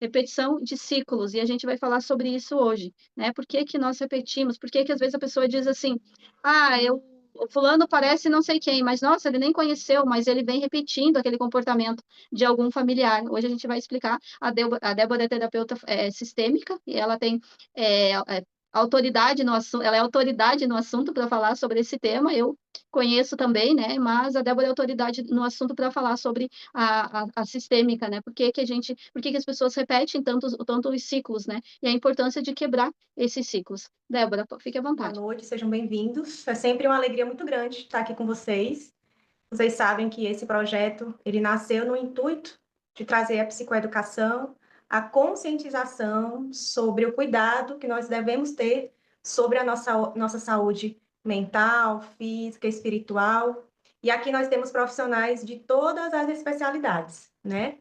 repetição de ciclos, e a gente vai falar sobre isso hoje, né. Por que que nós repetimos? Por que que às vezes a pessoa diz assim: "Ah, eu o fulano parece não sei quem", mas nossa, ele nem conheceu, mas ele vem repetindo aquele comportamento de algum familiar. Hoje a gente vai explicar, a Débora é terapeuta, sistêmica, e ela tem, autoridade no assunto, ela é autoridade no assunto para falar sobre esse tema, eu conheço também, né, mas a Débora é autoridade no assunto para falar sobre a sistêmica, né, por que que as pessoas repetem tanto os ciclos, né, e a importância de quebrar esses ciclos. Débora, fique à Boa vontade. noite, sejam bem-vindos. É sempre uma alegria muito grande estar aqui com vocês. Vocês sabem que esse projeto, ele nasceu no intuito de trazer a psicoeducação, a conscientização sobre o cuidado que nós devemos ter sobre a nossa saúde mental, física, espiritual. E aqui nós temos profissionais de todas as especialidades, né?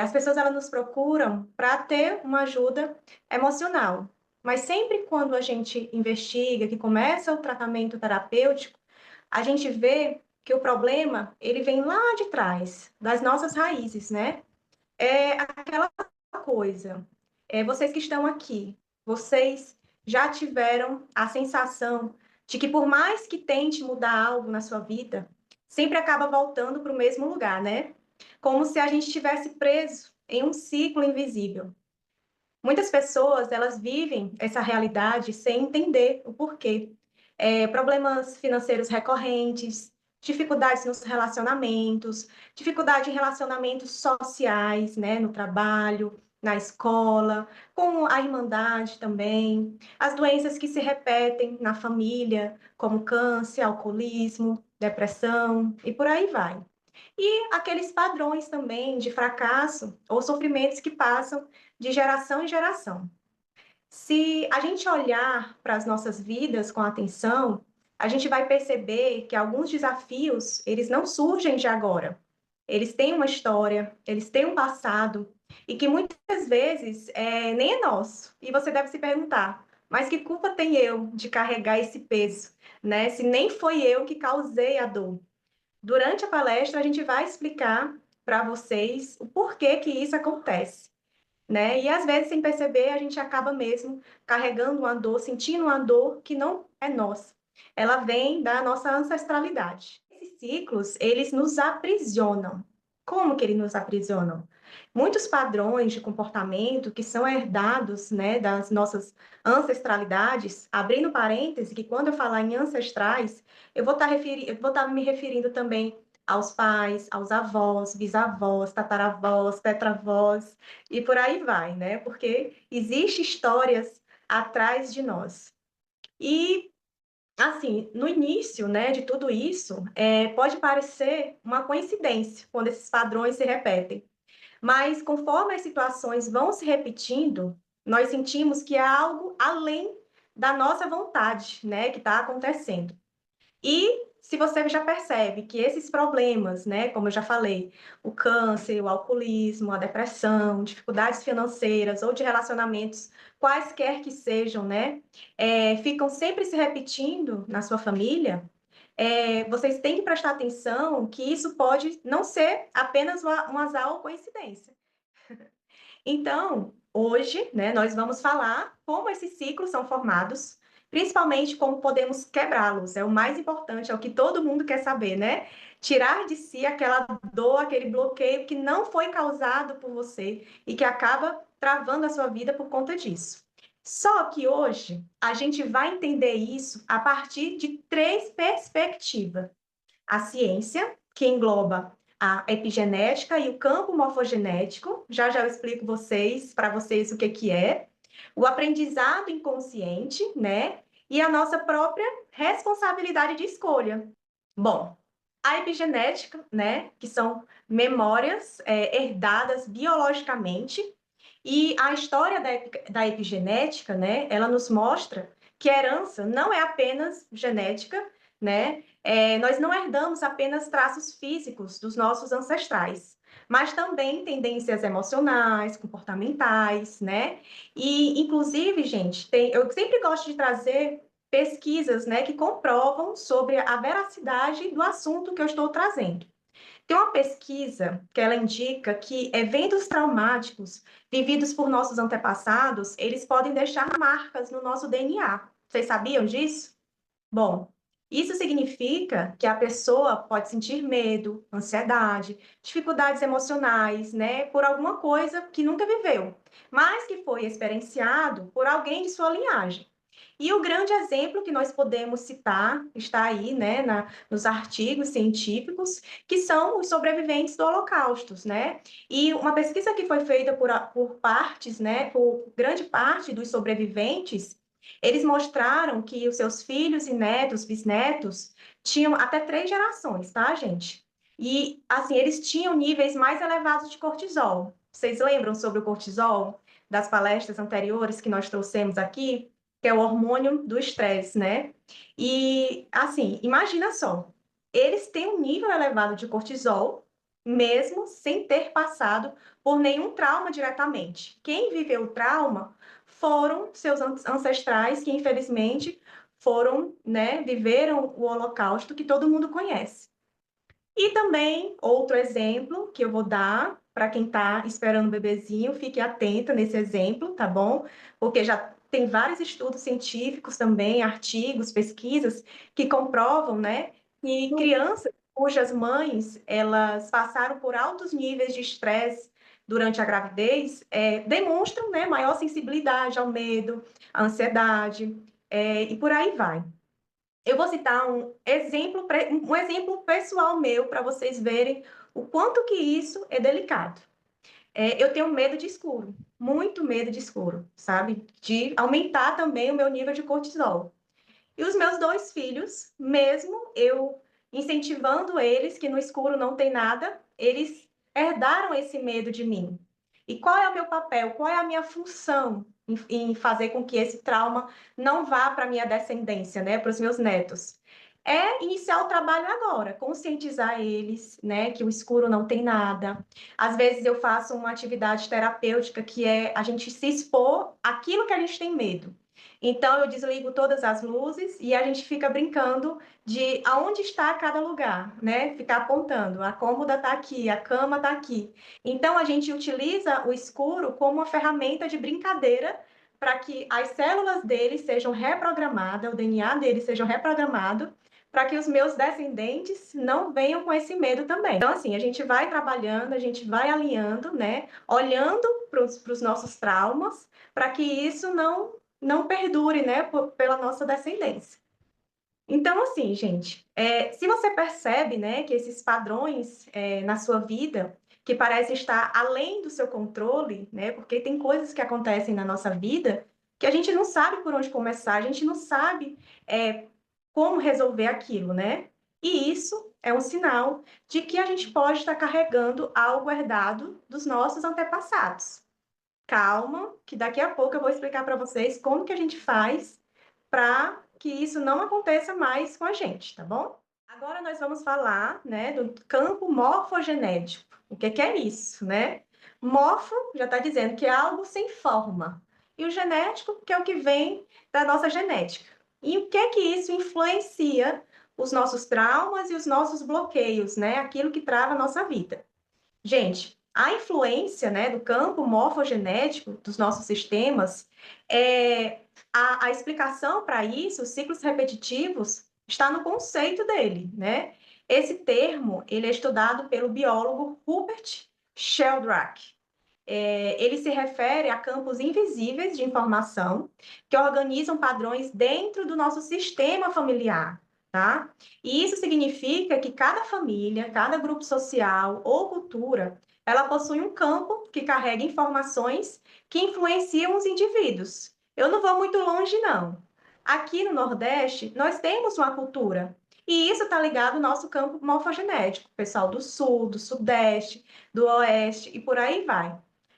As pessoas elas nos procuram para ter uma ajuda emocional, mas sempre quando a gente investiga, que começa o tratamento terapêutico, a gente vê que o problema ele vem lá de trás, das nossas raízes, né? É aquela coisa. Vocês que estão aqui, vocês já tiveram a sensação de que por mais que tente mudar algo na sua vida, sempre acaba voltando para o mesmo lugar, né? Como se a gente estivesse preso em um ciclo invisível. Muitas pessoas, elas vivem essa realidade sem entender o porquê. Problemas financeiros recorrentes, dificuldades nos relacionamentos, dificuldade em relacionamentos sociais, né, no trabalho, na escola, com a irmandade também, as doenças que se repetem na família, como câncer, alcoolismo, depressão e por aí vai. E aqueles padrões também de fracasso ou sofrimentos que passam de geração em geração. Se a gente olhar para as nossas vidas com atenção, a gente vai perceber que alguns desafios, eles não surgem de agora. Eles têm uma história, eles têm um passado, e que muitas vezes nem é nosso. E você deve se perguntar, mas que culpa tem eu de carregar esse peso, né? Se nem foi eu que causei a dor. Durante a palestra, a gente vai explicar para vocês o porquê que isso acontece, né? E às vezes, sem perceber, a gente acaba mesmo carregando uma dor, sentindo uma dor que não é nossa. Ela vem da nossa ancestralidade. Esses ciclos, eles nos aprisionam. Como que eles nos aprisionam? Muitos padrões de comportamento que são herdados, né, das nossas ancestralidades, abrindo parênteses, que quando eu falar em ancestrais, eu vou estar me referindo também aos pais, aos avós, bisavós, tataravós, tetravós, e por aí vai, né? Porque existem histórias atrás de nós. E, assim, no início, né, de tudo isso, pode parecer uma coincidência quando esses padrões se repetem. Mas conforme as situações vão se repetindo, nós sentimos que há algo além da nossa vontade, né, que está acontecendo. E se você já percebe que esses problemas, né, como eu já falei, o câncer, o alcoolismo, a depressão, dificuldades financeiras ou de relacionamentos, quaisquer que sejam, né, ficam sempre se repetindo na sua família, vocês têm que prestar atenção que isso pode não ser apenas uma azar ou coincidência. Então, hoje, né, nós vamos falar como esses ciclos são formados, principalmente como podemos quebrá-los. É o mais importante, é o que todo mundo quer saber, né? Tirar de si aquela dor, aquele bloqueio que não foi causado por você e que acaba travando a sua vida por conta disso. Só que hoje a gente vai entender isso a partir de três perspectivas: a ciência, que engloba a epigenética e o campo morfogenético. Já já eu explico para vocês o que é. O aprendizado inconsciente, né? E a nossa própria responsabilidade de escolha. Bom, a epigenética, né? Que são memórias herdadas biologicamente. E a história da epigenética, né? Ela nos mostra que a herança não é apenas genética, né? Nós não herdamos apenas traços físicos dos nossos ancestrais, mas também tendências emocionais, comportamentais, né? E, inclusive, gente, eu sempre gosto de trazer pesquisas, né, que comprovam sobre a veracidade do assunto que eu estou trazendo. Tem uma pesquisa que ela indica que eventos traumáticos vividos por nossos antepassados, eles podem deixar marcas no nosso DNA. Vocês sabiam disso? Bom, isso significa que a pessoa pode sentir medo, ansiedade, dificuldades emocionais, né, por alguma coisa que nunca viveu, mas que foi experienciado por alguém de sua linhagem. E o grande exemplo que nós podemos citar está aí, né, nos artigos científicos, que são os sobreviventes do Holocausto, né? E uma pesquisa que foi feita por partes, né, por grande parte dos sobreviventes, eles mostraram que os seus filhos e netos, bisnetos, tinham até 3 gerações, tá, gente? E, assim, eles tinham níveis mais elevados de cortisol. Vocês lembram sobre o cortisol das palestras anteriores que nós trouxemos aqui? Que é o hormônio do estresse, né? E, assim, imagina só, eles têm um nível elevado de cortisol, mesmo sem ter passado por nenhum trauma diretamente. Quem viveu o trauma foram seus ancestrais que, infelizmente, foram, né, viveram o Holocausto que todo mundo conhece. E também, outro exemplo que eu vou dar para quem está esperando o bebezinho, fique atenta nesse exemplo, tá bom? Porque já tem vários estudos científicos também, artigos, pesquisas, que comprovam, né, que crianças cujas mães, elas passaram por altos níveis de estresse durante a gravidez, demonstram, né, maior sensibilidade ao medo, à ansiedade, e por aí vai. Eu vou citar um exemplo pessoal meu para vocês verem o quanto que isso é delicado. Eu tenho medo de escuro, muito medo de escuro, sabe? De aumentar também o meu nível de cortisol. E os meus 2 filhos, mesmo eu incentivando eles que no escuro não tem nada, eles herdaram esse medo de mim. E qual é o meu papel? Qual é a minha função em fazer com que esse trauma não vá para a minha descendência, né, para os meus netos? É iniciar o trabalho agora, conscientizar eles, né, que o escuro não tem nada. Às vezes eu faço uma atividade terapêutica que é a gente se expor àquilo que a gente tem medo. Então, eu desligo todas as luzes e a gente fica brincando de aonde está cada lugar, né? Ficar apontando. A cômoda está aqui, a cama está aqui. Então, a gente utiliza o escuro como uma ferramenta de brincadeira para que as células dele sejam reprogramadas, o DNA dele seja reprogramado, para que os meus descendentes não venham com esse medo também. Então, assim, a gente vai trabalhando, a gente vai alinhando, né? Olhando para os nossos traumas, para que isso não perdure, né, pela nossa descendência. Então, assim, gente, se você percebe, né, que esses padrões na sua vida, que parecem estar além do seu controle, né, porque tem coisas que acontecem na nossa vida que a gente não sabe por onde começar, a gente não sabe como resolver aquilo, né? E isso é um sinal de que a gente pode estar carregando algo herdado dos nossos antepassados. Calma, que daqui a pouco eu vou explicar para vocês como que a gente faz para que isso não aconteça mais com a gente, tá bom? Agora nós vamos falar, né, do campo morfogenético. O que é isso, né? Morfo já está dizendo que é algo sem forma. E o genético, que é o que vem da nossa genética. E o que isso influencia os nossos traumas e os nossos bloqueios, né? Aquilo que trava a nossa vida. Gente, a influência, né, do campo morfogenético dos nossos sistemas, a explicação para isso, os ciclos repetitivos, está no conceito dele, né? Esse termo, ele é estudado pelo biólogo Rupert Sheldrake. Ele se refere a campos invisíveis de informação que organizam padrões dentro do nosso sistema familiar, tá? E isso significa que cada família, cada grupo social ou cultura, ela possui um campo que carrega informações que influenciam os indivíduos. Eu não vou muito longe, não. Aqui no Nordeste, nós temos uma cultura, e isso está ligado ao nosso campo morfogenético, pessoal do Sul, do Sudeste, do Oeste e por aí vai.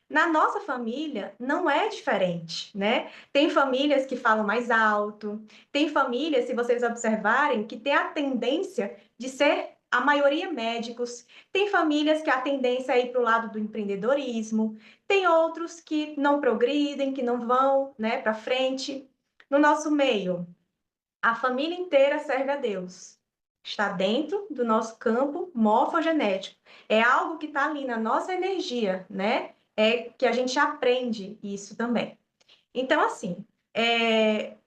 Na nossa família não é diferente, né? Tem famílias que falam mais alto, tem famílias, se vocês observarem, que tem a tendência de ser a maioria médicos, tem famílias que a tendência é ir para o lado do empreendedorismo, tem outros que não progridem, que não vão, né, para frente. No nosso meio, a família inteira serve a Deus. está dentro do nosso campo morfogenético. É algo que está ali na nossa energia, né? É que a gente aprende isso também. Então, assim,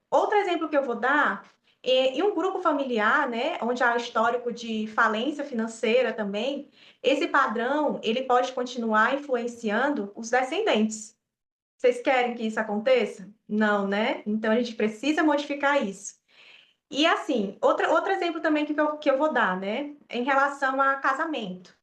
outro exemplo que eu vou dar, em um grupo familiar, né, onde há histórico de falência financeira também, esse padrão, ele pode continuar influenciando os descendentes. Vocês querem que isso aconteça? Não, né? Então, a gente precisa modificar isso. E, assim, outro exemplo também que eu vou dar, né, em relação a casamento.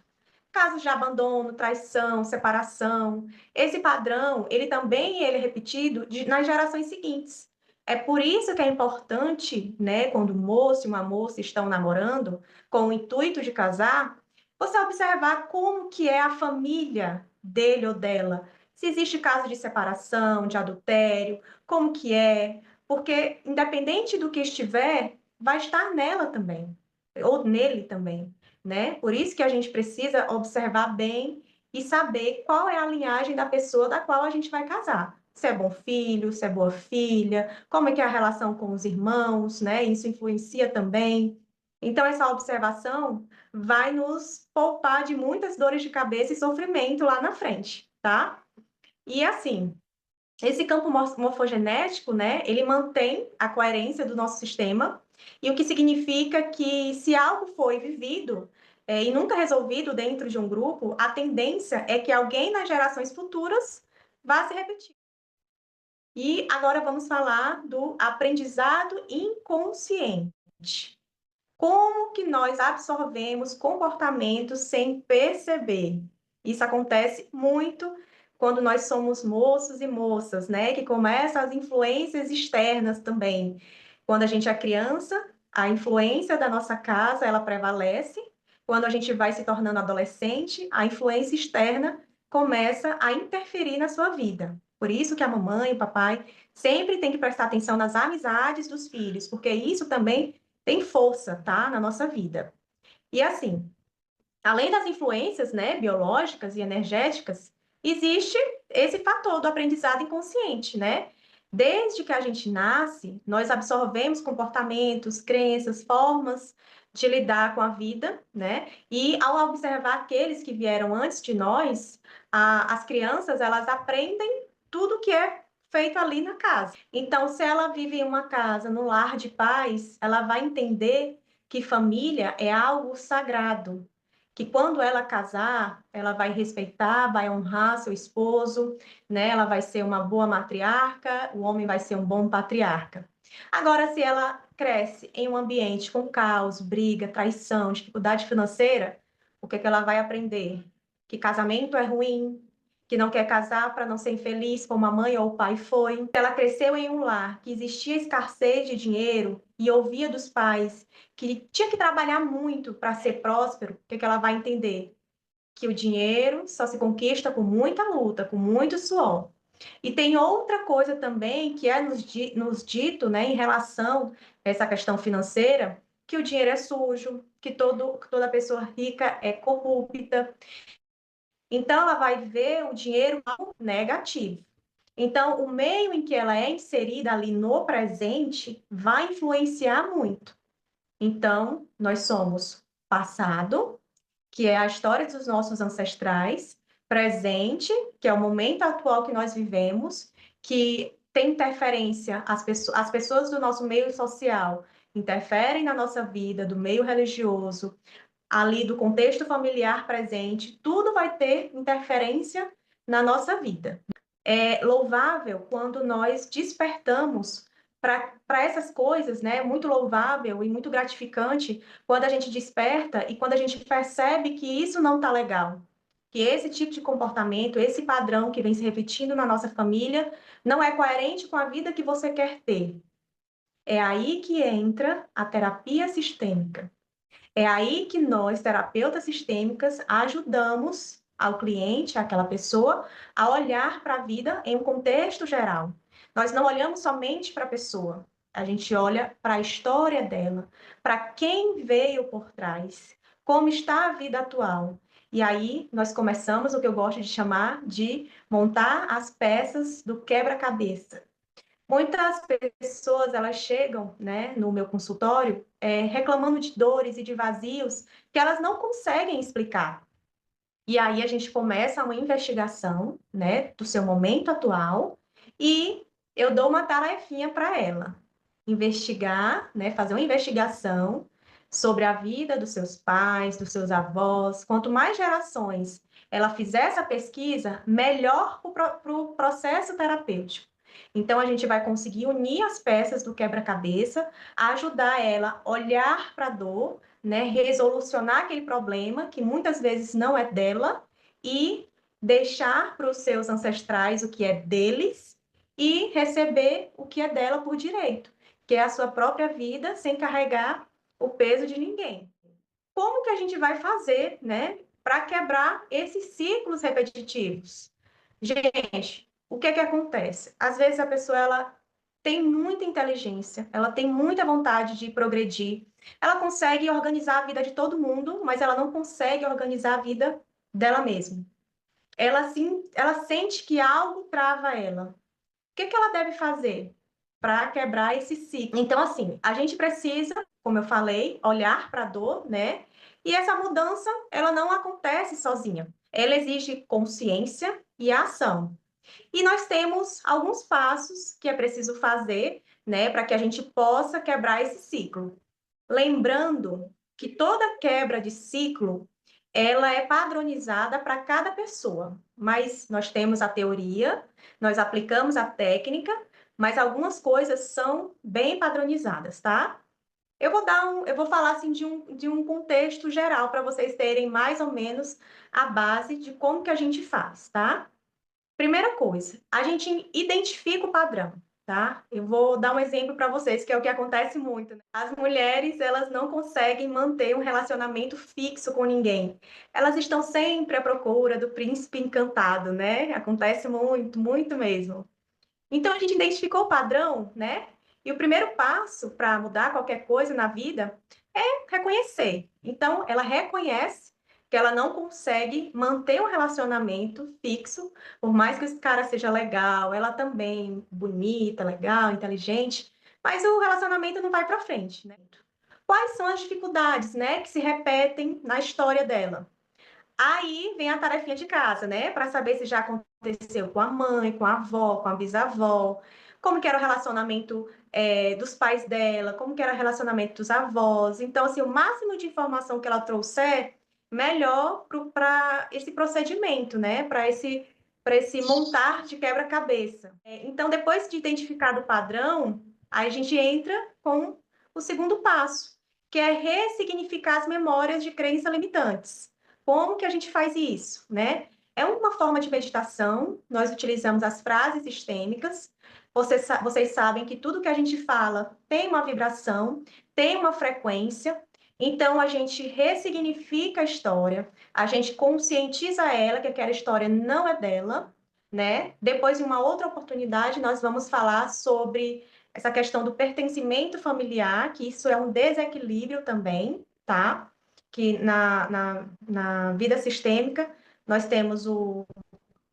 Casos de abandono, traição, separação. Esse padrão, ele é repetido nas gerações seguintes. É por isso que é importante, né, quando um moço e uma moça estão namorando, com o intuito de casar, você observar como que é a família dele ou dela. Se existe caso de separação, de adultério, como que é, porque independente do que estiver, vai estar nela também, ou nele também, né? Por isso que a gente precisa observar bem e saber qual é a linhagem da pessoa da qual a gente vai casar. Se é bom filho, se é boa filha, como é que é a relação com os irmãos, né? Isso influencia também. Então, essa observação vai nos poupar de muitas dores de cabeça e sofrimento lá na frente, tá? E assim, esse campo morfogenético, né, ele mantém a coerência do nosso sistema, e o que significa que se algo foi vivido e nunca resolvido dentro de um grupo, a tendência é que alguém nas gerações futuras vá se repetir. E agora vamos falar do aprendizado inconsciente. Como que nós absorvemos comportamentos sem perceber? Isso acontece muito quando nós somos moços e moças, né? Que começam as influências externas também. Quando a gente é criança, a influência da nossa casa, ela prevalece. Quando a gente vai se tornando adolescente, a influência externa começa a interferir na sua vida. Por isso que a mamãe e o papai sempre tem que prestar atenção nas amizades dos filhos, porque isso também tem força, tá, na nossa vida. E assim, além das influências, né, biológicas e energéticas, existe esse fator do aprendizado inconsciente, né? Desde que a gente nasce, nós absorvemos comportamentos, crenças, formas de lidar com a vida, né? E ao observar aqueles que vieram antes de nós, as crianças, elas aprendem tudo que é feito ali na casa. Então, se ela vive em uma casa, no lar de pais, ela vai entender que família é algo sagrado, que quando ela casar, ela vai respeitar, vai honrar seu esposo, né? Ela vai ser uma boa matriarca, o homem vai ser um bom patriarca. Agora, se ela cresce em um ambiente com caos, briga, traição, dificuldade financeira, o que é que ela vai aprender? Que casamento é ruim, que não quer casar para não ser infeliz como a mãe ou o pai foi. Ela cresceu em um lar que existia escassez de dinheiro e ouvia dos pais que tinha que trabalhar muito para ser próspero, o que é que ela vai entender? Que o dinheiro só se conquista com muita luta, com muito suor. E tem outra coisa também que é nos dito, né, em relação a essa questão financeira, que o dinheiro é sujo, que toda pessoa rica é corrupta. Então, ela vai ver o dinheiro como negativo. Então, o meio em que ela é inserida ali no presente vai influenciar muito. Então, nós somos passado, que é a história dos nossos ancestrais, presente, que é o momento atual que nós vivemos, que tem interferência, as pessoas do nosso meio social interferem na nossa vida, do meio religioso, ali do contexto familiar presente, tudo vai ter interferência na nossa vida. É louvável quando nós despertamos para essas coisas, né? Muito louvável e muito gratificante quando a gente desperta e quando a gente percebe que isso não está legal, que esse tipo de comportamento, esse padrão que vem se repetindo na nossa família, não é coerente com a vida que você quer ter. É aí que entra a terapia sistêmica. É aí que nós, terapeutas sistêmicas, ajudamos ao cliente, aquela pessoa, a olhar para a vida em um contexto geral. Nós não olhamos somente para a pessoa, a gente olha para a história dela, para quem veio por trás, como está a vida atual. E aí nós começamos o que eu gosto de chamar de montar as peças do quebra-cabeça. Muitas pessoas, elas chegam, né, no meu consultório, reclamando de dores e de vazios que elas não conseguem explicar. E aí a gente começa uma investigação, né, do seu momento atual e eu dou uma tarefinha para ela. Investigar, né, fazer uma investigação sobre a vida dos seus pais, dos seus avós. Quanto mais gerações ela fizer essa pesquisa, melhor para o processo terapêutico. Então, a gente vai conseguir unir as peças do quebra-cabeça, ajudar ela a olhar para a dor, né, resolucionar aquele problema que muitas vezes não é dela e deixar para os seus ancestrais o que é deles e receber o que é dela por direito, que é a sua própria vida sem carregar o peso de ninguém. Como que a gente vai fazer, né, para quebrar esses ciclos repetitivos? Gente, o que que acontece? Às vezes a pessoa ela tem muita inteligência, ela tem muita vontade de progredir, ela consegue organizar a vida de todo mundo, mas ela não consegue organizar a vida dela mesma. Ela sim, ela sente que algo trava ela. O que que ela deve fazer para quebrar esse ciclo? Então, assim, a gente precisa, como eu falei, olhar para a dor, né? E essa mudança, ela não acontece sozinha. Ela exige consciência e ação. E nós temos alguns passos que é preciso fazer, né, para que a gente possa quebrar esse ciclo. Lembrando que toda quebra de ciclo, ela é padronizada para cada pessoa, mas nós temos a teoria, nós aplicamos a técnica, mas algumas coisas são bem padronizadas, tá? Eu vou falar assim de um contexto geral para vocês terem mais ou menos a base de como que a gente faz, tá? Primeira coisa, a gente identifica o padrão, tá? Eu vou dar um exemplo para vocês, que é o que acontece muito, né? As mulheres, elas não conseguem manter um relacionamento fixo com ninguém. Elas estão sempre à procura do príncipe encantado, né? Acontece muito, muito mesmo. Então, a gente identificou o padrão, né? E o primeiro passo para mudar qualquer coisa na vida é reconhecer. Então, ela reconhece que ela não consegue manter um relacionamento fixo, por mais que esse cara seja legal, ela também bonita, legal, inteligente, mas o relacionamento não vai para frente, né? Quais são as dificuldades, né, que se repetem na história dela? Aí vem a tarefinha de casa, né? Para saber se já aconteceu com a mãe, com a avó, com a bisavó, como que era o relacionamento dos pais dela, como que era o relacionamento dos avós. Então, assim, o máximo de informação que ela trouxer, melhor para esse procedimento, né? Para esse montar de quebra-cabeça. Então, depois de identificado o padrão, aí a gente entra com o segundo passo, que é ressignificar as memórias de crenças limitantes. Como que a gente faz isso, né? É uma forma de meditação, nós utilizamos as frases sistêmicas. Vocês sabem que tudo que a gente fala tem uma vibração, tem uma frequência, então a gente ressignifica a história, a gente conscientiza ela que aquela história não é dela, né? Depois, em uma outra oportunidade, nós vamos falar sobre essa questão do pertencimento familiar, que isso é um desequilíbrio também, tá? Que na vida sistêmica nós temos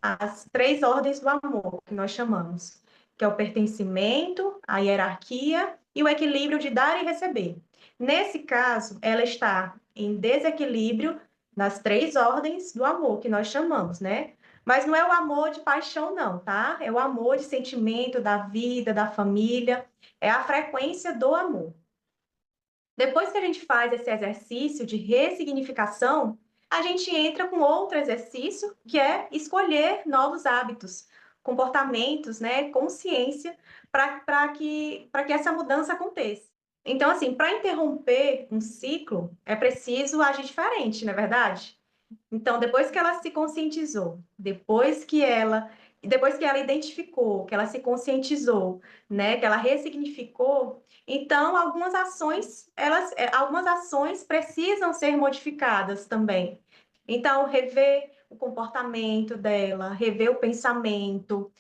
as três ordens do amor, que nós chamamos, que é o pertencimento, a hierarquia e o equilíbrio de dar e receber. Nesse caso, ela está em desequilíbrio nas três ordens do amor, que nós chamamos, né? Mas não é o amor de paixão, não, tá? É o amor de sentimento da vida, da família, é a frequência do amor. Depois que a gente faz esse exercício de ressignificação, a gente entra com outro exercício, que é escolher novos hábitos, comportamentos, né, consciência, para que essa mudança aconteça. Então, assim, para interromper um ciclo, é preciso agir diferente, não é verdade? Então, depois que ela se conscientizou, depois que ela identificou, que ela se conscientizou, né, que ela ressignificou, então algumas ações precisam ser modificadas também. Então, rever o comportamento dela, rever o pensamento,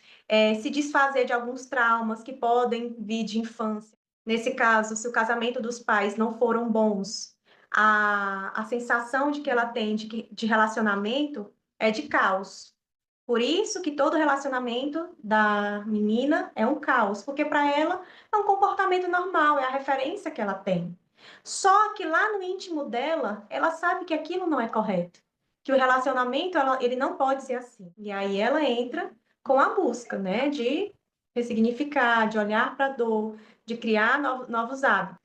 se desfazer de alguns traumas que podem vir de infância. Nesse caso, se o casamento dos pais não foram bons, a sensação de que ela tem de relacionamento é de caos. Por isso que todo relacionamento da menina é um caos, porque para ela é um comportamento normal, é a referência que ela tem. Só que lá no íntimo dela, ela sabe que aquilo não é correto, que o relacionamento ele não pode ser assim. E aí ela entra com a busca, né, de ressignificar, de olhar para a dor, de criar novos hábitos.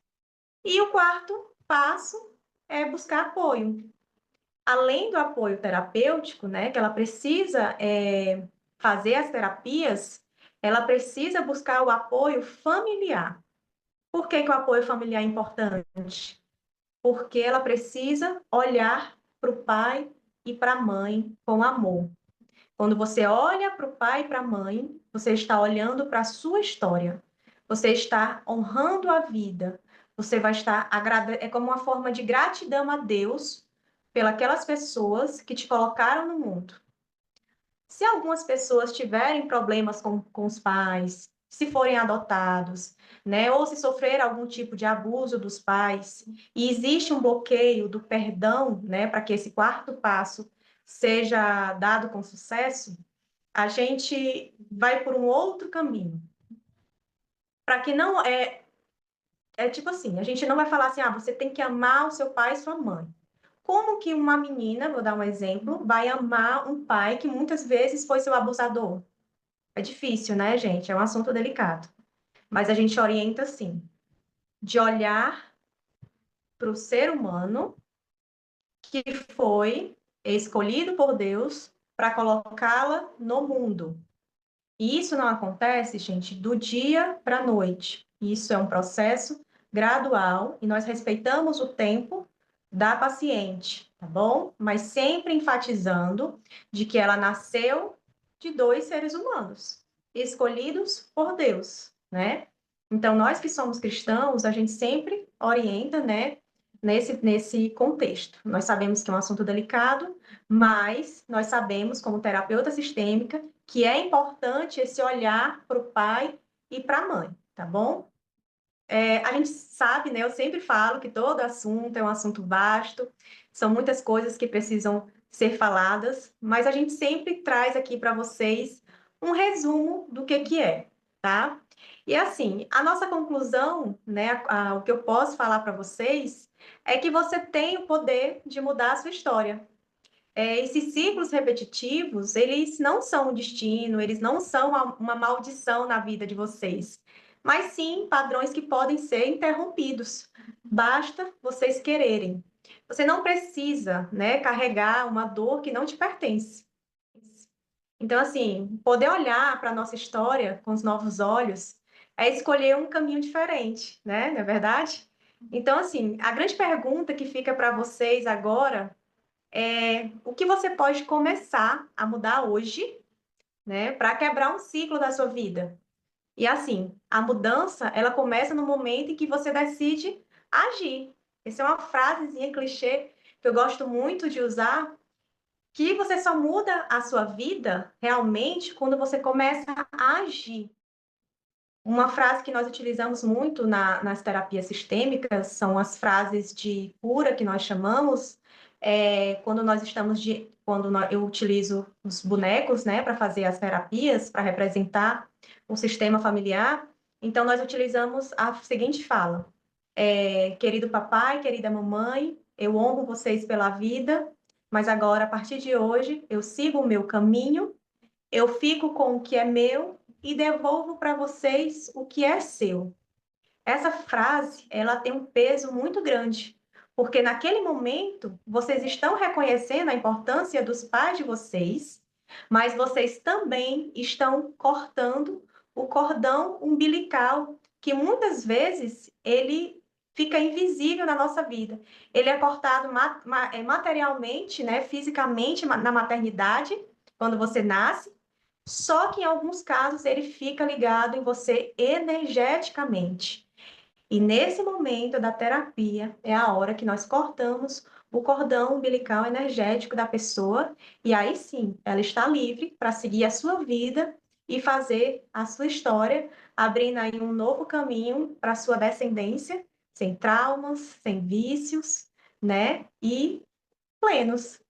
E o quarto passo é buscar apoio. Além do apoio terapêutico, né, que ela precisa fazer as terapias, ela precisa buscar o apoio familiar. Por que que o apoio familiar é importante? Porque ela precisa olhar para o pai e para a mãe com amor. Quando você olha para o pai e para a mãe, você está olhando para a sua história. Você está honrando a vida. Você vai estar é como uma forma de gratidão a Deus pelas pessoas que te colocaram no mundo. Se algumas pessoas tiverem problemas com os pais, se forem adotados, né, ou se sofrer algum tipo de abuso dos pais, e existe um bloqueio do perdão, né, para que esse quarto passo seja dado com sucesso, a gente vai por um outro caminho. Para que não é tipo assim, a gente não vai falar assim, ah, você tem que amar o seu pai e sua mãe. Como que uma menina, vou dar um exemplo, vai amar um pai que muitas vezes foi seu abusador? É difícil, né, gente? É um assunto delicado. Mas a gente orienta assim, de olhar para o ser humano que foi escolhido por Deus para colocá-la no mundo. E isso não acontece, gente, do dia para a noite. Isso é um processo gradual e nós respeitamos o tempo da paciente, tá bom? Mas sempre enfatizando de que ela nasceu de dois seres humanos, escolhidos por Deus, né? Então, nós que somos cristãos, a gente sempre orienta, né, nesse contexto. Nós sabemos que é um assunto delicado, mas nós sabemos, como terapeuta sistêmica, que é importante esse olhar para o pai e para a mãe, tá bom? A gente sabe, né? Eu sempre falo que todo assunto é um assunto vasto, são muitas coisas que precisam ser faladas, mas a gente sempre traz aqui para vocês um resumo do que é, tá? E assim, a nossa conclusão, né? O que eu posso falar para vocês é que você tem o poder de mudar a sua história. Esses ciclos repetitivos, eles não são um destino, eles não são uma maldição na vida de vocês, mas sim padrões que podem ser interrompidos. Basta vocês quererem. Você não precisa, né, carregar uma dor que não te pertence. Então, assim, poder olhar para a nossa história com os novos olhos é escolher um caminho diferente, né? Não é verdade? Então, assim, a grande pergunta que fica para vocês agora o que você pode começar a mudar hoje, né, para quebrar um ciclo da sua vida. E assim, a mudança, ela começa no momento em que você decide agir. Essa é uma frasezinha clichê que eu gosto muito de usar, que você só muda a sua vida realmente quando você começa a agir. Uma frase que nós utilizamos muito nas terapias sistêmicas são as frases de cura que nós chamamos, quando nós estamos eu utilizo os bonecos, né, para fazer as terapias, para representar o sistema familiar. Então nós utilizamos a seguinte fala: querido papai, querida mamãe, eu honro vocês pela vida, mas agora a partir de hoje eu sigo o meu caminho, eu fico com o que é meu e devolvo para vocês o que é seu. Essa frase, ela tem um peso muito grande, porque naquele momento vocês estão reconhecendo a importância dos pais de vocês, mas vocês também estão cortando o cordão umbilical, que muitas vezes ele fica invisível na nossa vida. Ele é cortado materialmente, né, fisicamente na maternidade, quando você nasce, só que em alguns casos ele fica ligado em você energeticamente. E nesse momento da terapia é a hora que nós cortamos o cordão umbilical energético da pessoa, e aí sim, ela está livre para seguir a sua vida e fazer a sua história, abrindo aí um novo caminho para a sua descendência, sem traumas, sem vícios, né? E plenos.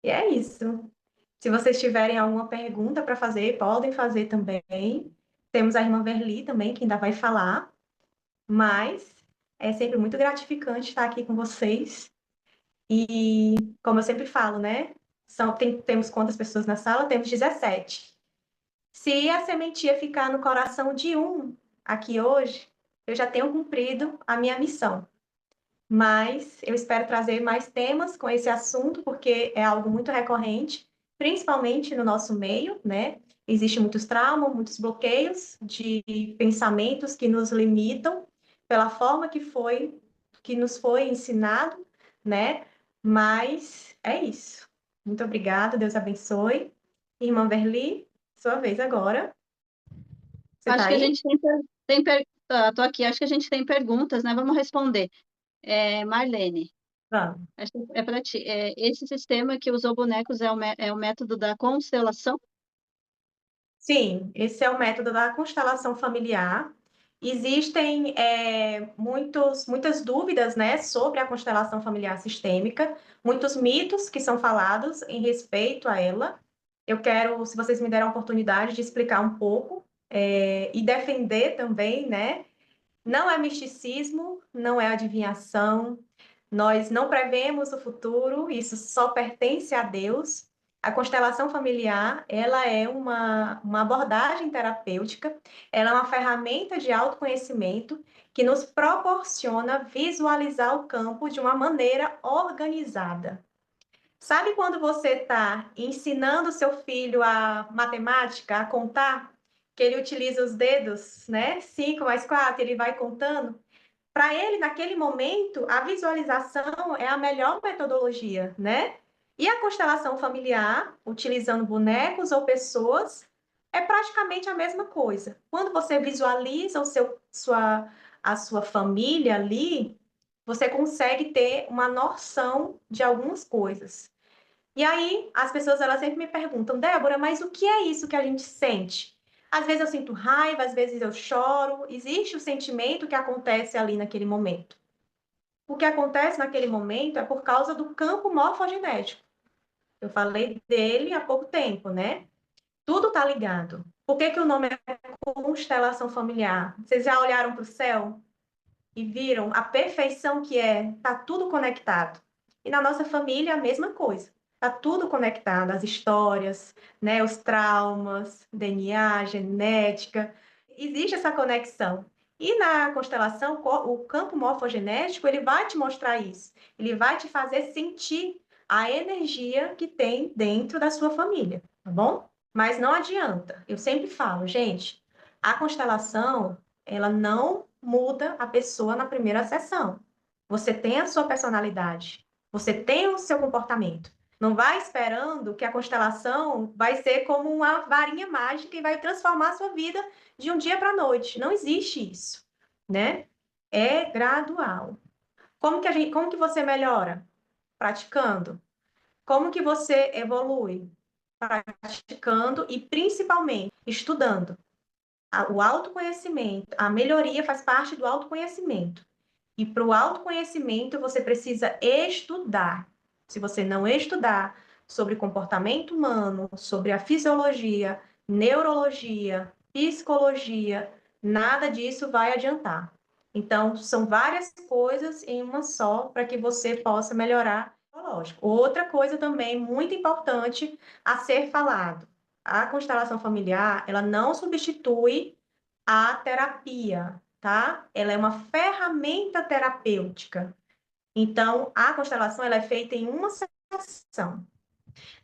E é isso. Se vocês tiverem alguma pergunta para fazer, podem fazer também. Temos a irmã Verli também, que ainda vai falar, mas é sempre muito gratificante estar aqui com vocês. E, como eu sempre falo, né? Temos quantas pessoas na sala? Temos 17. Se a sementinha ficar no coração de um aqui hoje, eu já tenho cumprido a minha missão. Mas eu espero trazer mais temas com esse assunto, porque é algo muito recorrente, principalmente no nosso meio, né? Existem muitos traumas, muitos bloqueios de pensamentos que nos limitam pela forma que nos foi ensinado, né? Mas é isso. Muito obrigada, Deus abençoe. Irmã Verli, sua vez agora. Você está Acho que a aí? gente tô aqui, acho que a gente tem perguntas, né? Vamos responder. Marlene, Vamos. acho que é para ti. Esse sistema que usou bonecos é o método da constelação? Sim, esse é o método da constelação familiar. Existem muitas dúvidas, né, sobre a constelação familiar sistêmica, muitos mitos que são falados em respeito a ela. Eu quero, se vocês me deram a oportunidade de explicar um pouco, e defender também, né? Não é misticismo, não é adivinhação, nós não prevemos o futuro, isso só pertence a Deus. A constelação familiar, ela é uma abordagem terapêutica, ela é uma ferramenta de autoconhecimento que nos proporciona visualizar o campo de uma maneira organizada. Sabe quando você está ensinando seu filho a matemática, a contar, que ele utiliza os dedos, né? 5 mais 4, ele vai contando? Para ele, naquele momento, a visualização é a melhor metodologia, né? E a constelação familiar, utilizando bonecos ou pessoas, é praticamente a mesma coisa. Quando você visualiza a sua família ali, você consegue ter uma noção de algumas coisas. E aí, as pessoas elas sempre me perguntam, Débora, mas o que é isso que a gente sente? Às vezes eu sinto raiva, às vezes eu choro. Existe o sentimento que acontece ali naquele momento. O que acontece naquele momento é por causa do campo morfogenético. Eu falei dele há pouco tempo, né? Tudo está ligado. Por que que o nome é constelação familiar? Vocês já olharam para o céu e viram a perfeição que é? Tá tudo conectado. E na nossa família é a mesma coisa. Tá tudo conectado, as histórias, né, os traumas, DNA, genética. Existe essa conexão. E na constelação, o campo morfogenético, ele vai te mostrar isso. Ele vai te fazer sentir a energia que tem dentro da sua família, tá bom? Mas não adianta. Eu sempre falo, gente, a constelação, ela não muda a pessoa na primeira sessão. Você tem a sua personalidade, você tem o seu comportamento. Não vai esperando que a constelação vai ser como uma varinha mágica e vai transformar a sua vida de um dia para a noite. Não existe isso, né? É gradual. Como que você melhora? Praticando. Como que você evolui? Praticando e principalmente estudando. O autoconhecimento, a melhoria faz parte do autoconhecimento. E para o autoconhecimento, você precisa estudar. Se você não estudar sobre comportamento humano, sobre a fisiologia, neurologia, psicologia, nada disso vai adiantar. Então, são várias coisas em uma só para que você possa melhorar o psicológico. Outra coisa também muito importante a ser falado. A constelação familiar, ela não substitui a terapia, tá? Ela é uma ferramenta terapêutica. Então, a constelação ela é feita em uma sessão.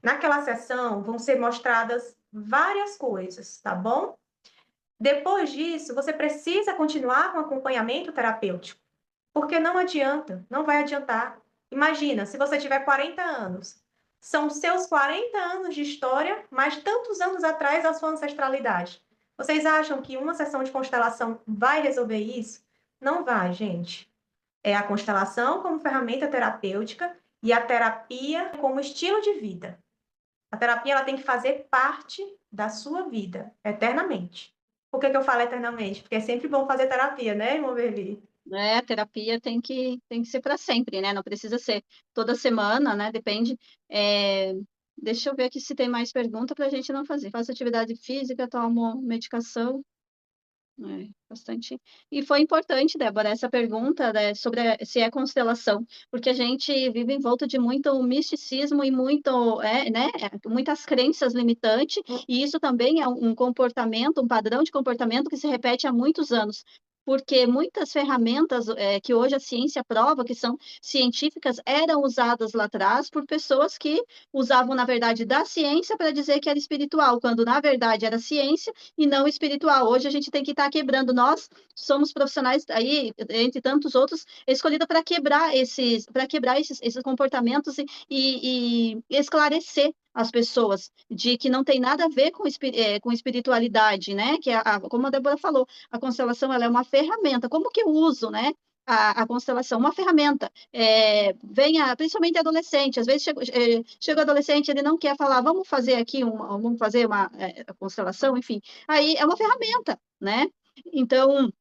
Naquela sessão vão ser mostradas várias coisas, tá bom? Depois disso, você precisa continuar com acompanhamento terapêutico, porque não adianta, não vai adiantar. Imagina, se você tiver 40 anos, são seus 40 anos de história, mas tantos anos atrás da sua ancestralidade. Vocês acham que uma sessão de constelação vai resolver isso? Não vai, gente. É a constelação como ferramenta terapêutica e a terapia como estilo de vida. A terapia ela tem que fazer parte da sua vida, eternamente. Por que que eu falo eternamente? Porque é sempre bom fazer terapia, né, irmã Verli? A terapia tem que ser para sempre, né? Não precisa ser toda semana, né? Depende. Deixa eu ver aqui se tem mais pergunta para a gente não fazer. Faço atividade física, tomo medicação. Bastante. E foi importante, Débora, essa pergunta, né, sobre se é constelação, porque a gente vive envolto de muito misticismo e muito, né, muitas crenças limitantes, e isso também é um comportamento, um padrão de comportamento que se repete há muitos anos. Porque muitas ferramentas que hoje a ciência prova que são científicas eram usadas lá atrás por pessoas que usavam, na verdade, da ciência para dizer que era espiritual, quando na verdade era ciência e não espiritual. Hoje a gente tem que estar quebrando. Nós somos profissionais aí, entre tantos outros, escolhidos para quebrar esses comportamentos e esclarecer as pessoas de que não tem nada a ver com espiritualidade, né? Que como a Débora falou, a constelação ela é uma ferramenta. Como que eu uso, né? A constelação, uma ferramenta. Principalmente adolescente, às vezes chega o adolescente, ele não quer falar, vamos fazer aqui vamos fazer uma constelação, enfim. Aí é uma ferramenta, né? Então,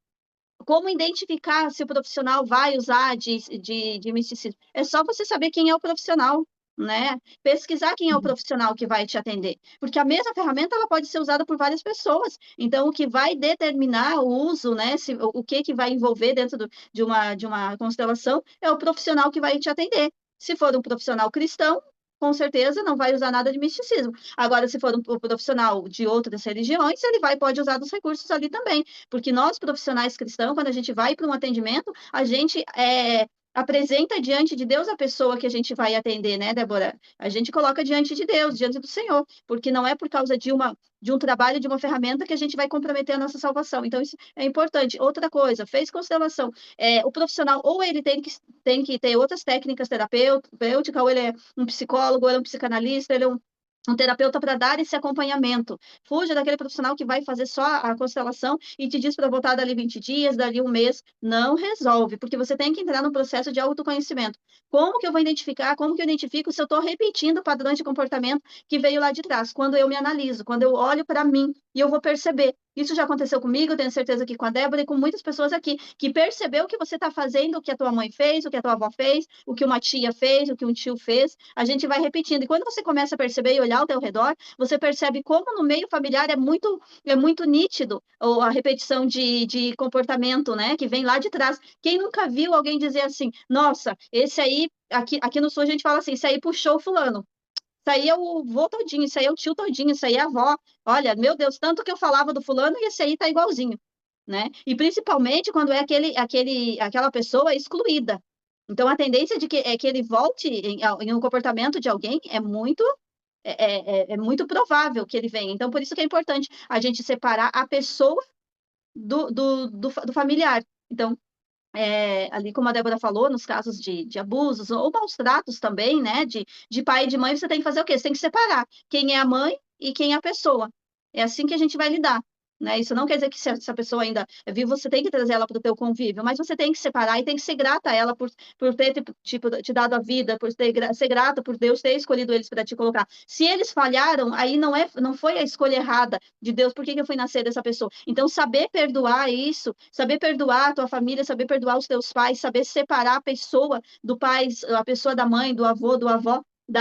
como identificar se o profissional vai usar de misticismo? É só você saber quem é o profissional, né? Pesquisar quem é o profissional que vai te atender, porque a mesma ferramenta ela pode ser usada por várias pessoas. Então, o que vai determinar o uso, né? O que vai envolver dentro de uma constelação é o profissional que vai te atender. Se for um profissional cristão, com certeza não vai usar nada de misticismo. Agora, se for um profissional de outras religiões, ele pode usar dos recursos ali também. Porque nós, profissionais cristãos, quando a gente vai para um atendimento, a gente apresenta diante de Deus a pessoa que a gente vai atender, né, Débora? A gente coloca diante de Deus, diante do Senhor, porque não é por causa de um trabalho, de uma ferramenta que a gente vai comprometer a nossa salvação. Então, isso é importante. Outra coisa, fez constelação. O profissional, ou ele tem que ter outras técnicas terapêuticas, ou ele é um psicólogo, ou ele é um psicanalista, ele é um terapeuta para dar esse acompanhamento. Fuja daquele profissional que vai fazer só a constelação e te diz para voltar dali 20 dias, dali um mês. Não resolve, porque você tem que entrar no processo de autoconhecimento. Como que eu vou identificar? Como que eu identifico se eu estou repetindo padrões de comportamento que veio lá de trás? Quando eu me analiso, quando eu olho para mim e eu vou perceber. Isso já aconteceu comigo, eu tenho certeza que com a Débora e com muitas pessoas aqui, que percebeu o que você está fazendo, o que a tua mãe fez, o que a tua avó fez, o que uma tia fez, o que um tio fez. A gente vai repetindo. E quando você começa a perceber e olhar ao teu redor, você percebe como no meio familiar é muito nítido a repetição de comportamento, né? Que vem lá de trás. Quem nunca viu alguém dizer assim, nossa, esse aí, aqui no sul a gente fala assim, esse aí puxou fulano. Isso aí é o vô todinho, isso aí é o tio todinho, isso aí é a avó. Olha, meu Deus, tanto que eu falava do fulano e esse aí tá igualzinho, né? E principalmente quando é aquela pessoa excluída. Então, a tendência que ele volte em um comportamento de alguém é muito provável que ele venha. Então, por isso que é importante a gente separar a pessoa do familiar. Então, ali como a Débora falou, nos casos de abusos ou maus tratos também, né, de pai e de mãe, você tem que fazer o quê? Você tem que separar quem é a mãe e quem é a pessoa. É assim que a gente vai lidar. Né? Isso não quer dizer que se essa pessoa ainda é viva, você tem que trazer ela para o teu convívio, mas você tem que separar e tem que ser grata a ela por ter tipo, te dado a vida, ser grata por Deus ter escolhido eles para te colocar. Se eles falharam, aí não foi a escolha errada de Deus, por que eu fui nascer dessa pessoa? Então, saber perdoar isso, saber perdoar a tua família, saber perdoar os teus pais, saber separar a pessoa do pai, a pessoa da mãe, do avô, da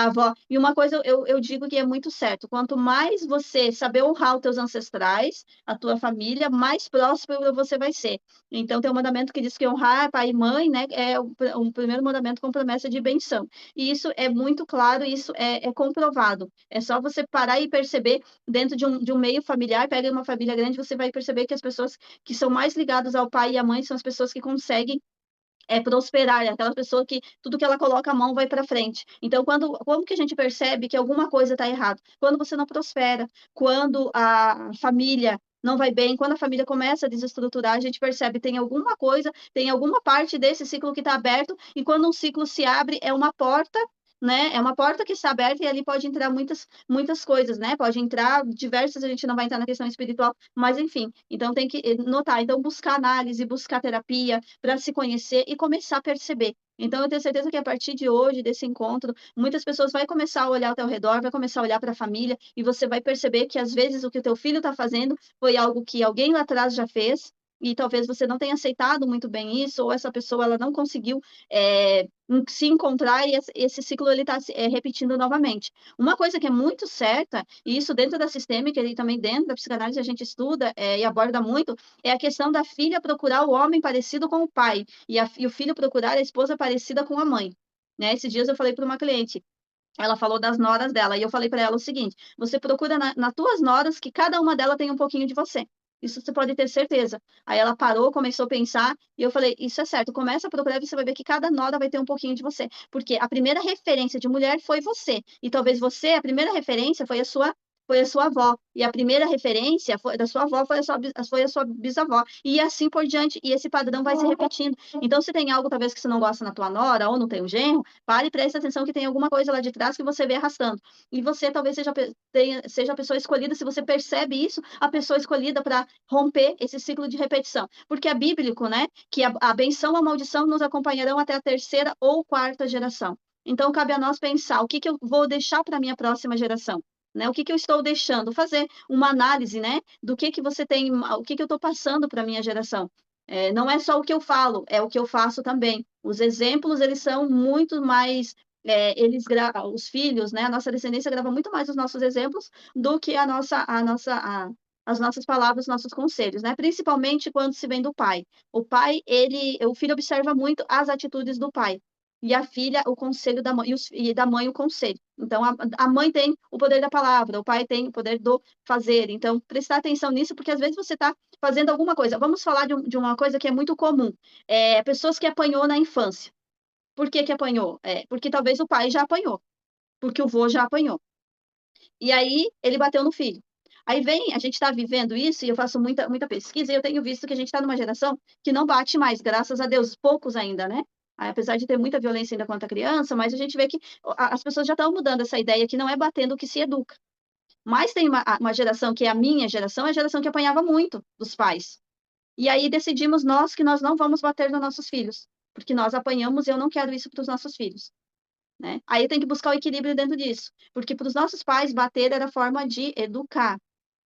avó. E uma coisa eu digo que é muito certo: quanto mais você saber honrar os teus ancestrais, a tua família, mais próspero você vai ser. Então, tem um mandamento que diz que honrar pai e mãe, né, é um primeiro mandamento com promessa de benção. E isso é muito claro, isso é comprovado. É só você parar e perceber dentro de um meio familiar, pega uma família grande, você vai perceber que as pessoas que são mais ligadas ao pai e à mãe são as pessoas que conseguem prosperar, é aquela pessoa que tudo que ela coloca a mão vai para frente. Então, como que a gente percebe que alguma coisa está errada? Quando você não prospera, quando a família não vai bem, quando a família começa a desestruturar, a gente percebe que tem alguma coisa, tem alguma parte desse ciclo que está aberto, e quando um ciclo se abre, é uma porta, né? É uma porta que está aberta e ali pode entrar muitas coisas, né? Pode entrar diversas, a gente não vai entrar na questão espiritual, mas enfim, então tem que notar, então buscar análise, buscar terapia, para se conhecer e começar a perceber. Então, eu tenho certeza que a partir de hoje, desse encontro, muitas pessoas vão começar a olhar ao teu redor, vai começar a olhar para a família, e você vai perceber que, às vezes, o que o teu filho está fazendo foi algo que alguém lá atrás já fez, e talvez você não tenha aceitado muito bem isso, ou essa pessoa ela não conseguiu se encontrar e esse ciclo ele está repetindo novamente. Uma coisa que é muito certa, e isso dentro da sistêmica e também dentro da psicanálise a gente estuda e aborda muito, é a questão da filha procurar o homem parecido com o pai e o filho procurar a esposa parecida com a mãe. Né? Esses dias eu falei para uma cliente, ela falou das noras dela, e eu falei para ela o seguinte: você procura nas tuas noras que cada uma delas tem um pouquinho de você. Isso você pode ter certeza. Aí ela parou, começou a pensar, e eu falei: isso é certo, começa a procurar e você vai ver que cada nora vai ter um pouquinho de você. Porque a primeira referência de mulher foi você. E talvez você, a primeira referência foi a sua avó. E a primeira referência da sua avó foi a sua bisavó. E assim por diante. E esse padrão vai se repetindo. Então, se tem algo talvez que você não gosta na tua nora ou no teu genro, pare e preste atenção que tem alguma coisa lá de trás que você vê arrastando. E você talvez seja a pessoa escolhida, se você percebe isso, a pessoa escolhida para romper esse ciclo de repetição. Porque é bíblico, né? Que a benção e a maldição nos acompanharão até a terceira ou quarta geração. Então, cabe a nós pensar o que eu vou deixar para a minha próxima geração. Né? O que eu estou deixando? Fazer uma análise, né? Do que você tem, o que eu estou passando para a minha geração. Não é só o que eu falo, é o que eu faço também. Os exemplos, eles são muito mais os filhos, né? A nossa descendência grava muito mais os nossos exemplos do que as nossas palavras, os nossos conselhos, né? Principalmente quando se vem do pai. O filho observa muito as atitudes do pai. E a filha, o conselho da mãe, e da mãe, o conselho. Então, a mãe tem o poder da palavra, o pai tem o poder do fazer. Então, prestar atenção nisso, porque às vezes você está fazendo alguma coisa. Vamos falar de uma coisa que é muito comum. Pessoas que apanhou na infância. Por que apanhou? Porque talvez o pai já apanhou, porque o vô já apanhou. E aí ele bateu no filho. Aí a gente está vivendo isso, e eu faço muita, muita pesquisa, e eu tenho visto que a gente está numa geração que não bate mais, graças a Deus, poucos ainda, né? Apesar de ter muita violência ainda contra a criança, mas a gente vê que as pessoas já estão mudando essa ideia que não é batendo que se educa. Mas tem uma geração que é a minha geração, é a geração que apanhava muito dos pais. E aí decidimos nós que nós não vamos bater nos nossos filhos, porque nós apanhamos e eu não quero isso para os nossos filhos. Né? Aí tem que buscar o equilíbrio dentro disso, porque para os nossos pais bater era forma de educar.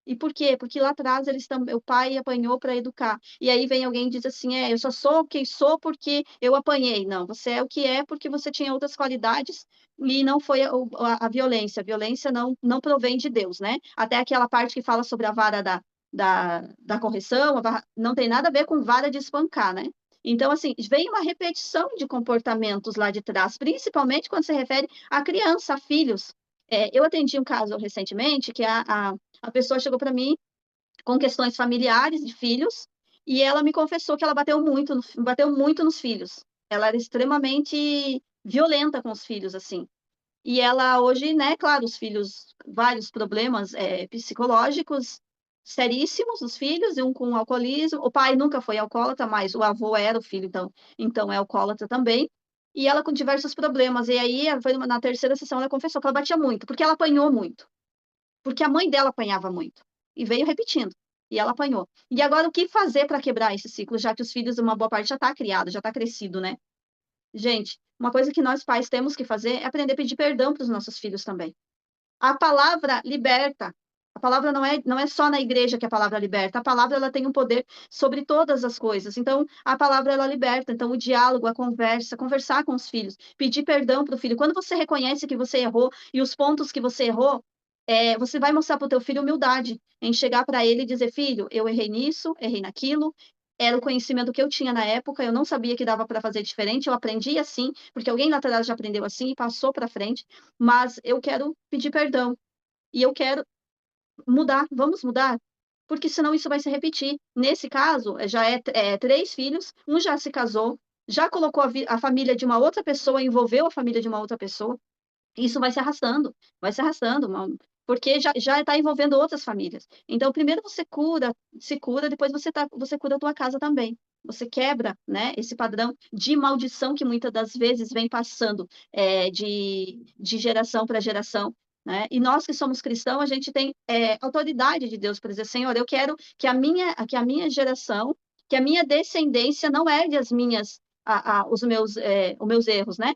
E por quê? Porque lá atrás o pai apanhou para educar. E aí vem alguém e diz assim: eu só sou quem sou porque eu apanhei. Não, você é o que é porque você tinha outras qualidades e não foi a violência. A violência não provém de Deus, né? Até aquela parte que fala sobre a vara da correção, não tem nada a ver com vara de espancar, né? Então, assim, vem uma repetição de comportamentos lá de trás, principalmente quando se refere a criança, a filhos. Eu atendi um caso recentemente que a pessoa chegou para mim com questões familiares de filhos e ela me confessou que ela bateu muito nos filhos. Ela era extremamente violenta com os filhos, assim. E ela hoje, né, claro, os filhos, vários problemas psicológicos seríssimos, os filhos, e um com alcoolismo. O pai nunca foi alcoólatra, mas o avô era o filho, então é alcoólatra também. E ela com diversos problemas. E aí, na terceira sessão, ela confessou que ela batia muito, porque ela apanhou muito. Porque a mãe dela apanhava muito. E veio repetindo. E ela apanhou. E agora, o que fazer para quebrar esse ciclo, já que os filhos, uma boa parte já está criado, já está crescido, né? Gente, uma coisa que nós pais temos que fazer é aprender a pedir perdão para os nossos filhos também. A palavra liberta. A palavra não é só na igreja que a palavra liberta. A palavra ela tem um poder sobre todas as coisas. Então, a palavra ela liberta. Então, o diálogo, a conversa, conversar com os filhos, pedir perdão para o filho. Quando você reconhece que você errou e os pontos que você errou, você vai mostrar para o teu filho humildade, em chegar para ele e dizer: filho, eu errei nisso, errei naquilo, era o conhecimento que eu tinha na época, eu não sabia que dava para fazer diferente, eu aprendi assim, porque alguém lá atrás já aprendeu assim e passou para frente, mas eu quero pedir perdão e eu quero mudar, vamos mudar, porque senão isso vai se repetir. Nesse caso, já é 3 filhos, um já se casou, já colocou a família de uma outra pessoa, envolveu a família de uma outra pessoa, isso vai se arrastando, porque já está envolvendo outras famílias. Então, primeiro você se cura, depois você cura a tua casa também. Você quebra, né, esse padrão de maldição que muitas das vezes vem passando de geração para geração. Né? E nós que somos cristãos, a gente tem autoridade de Deus para dizer: Senhor, eu quero que a minha geração, que a minha descendência não herde os meus erros, né?